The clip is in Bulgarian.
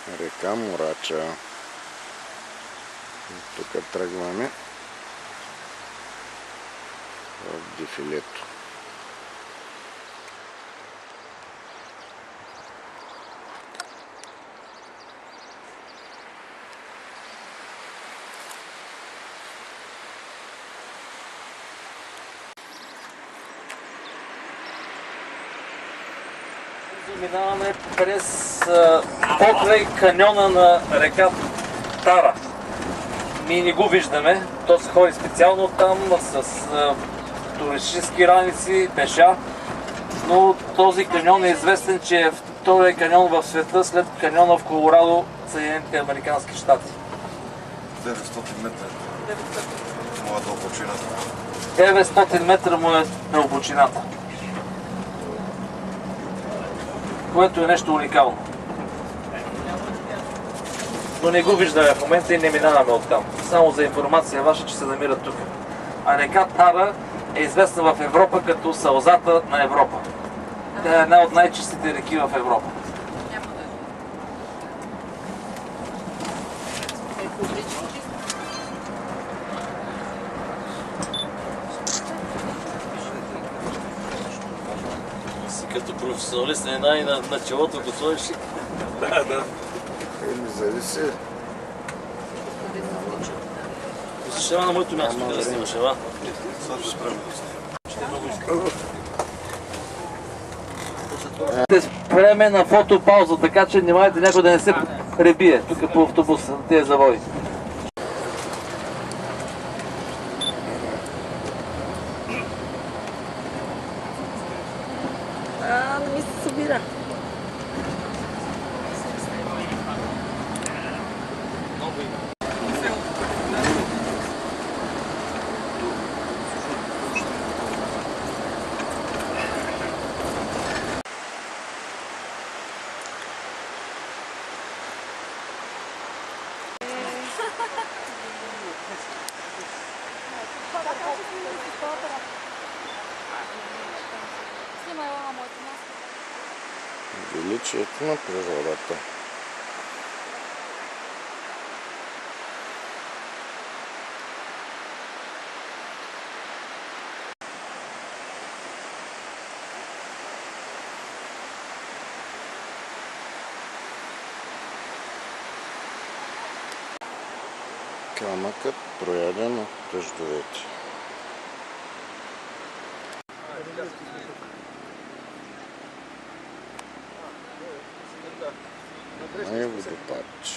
река Мурача. Тук тръгваме в дефилето. Минаваме през покрай каньона на река Тара. Ние не го виждаме, то се ходи специално там с туристически раници, пеша, но този каньон е известен, че е втория каньон в света след каньона в Колорадо, Съединените американски щати. 900 метра. Моя дълбочината. 900 метра му е дълбочината, което е нещо уникално. Но не го виждаме в момента и не минаваме оттам. Само за информация ваша, че се намира тук. А река Тара е известна в Европа като сълзата на Европа. Тя е една от най-чистите реки в Европа. Си като професионалист на една и на челото го сложиш. Да. Или зависи. Посещава на моето място, къде да снимаш, ела? Време на фотопауза, така че внимавайте някой да не се пребие тук по автобуса на тези заводи. Не ми се събира. Величието на природата. Камъкът прояден от дъждовете. Водопадче.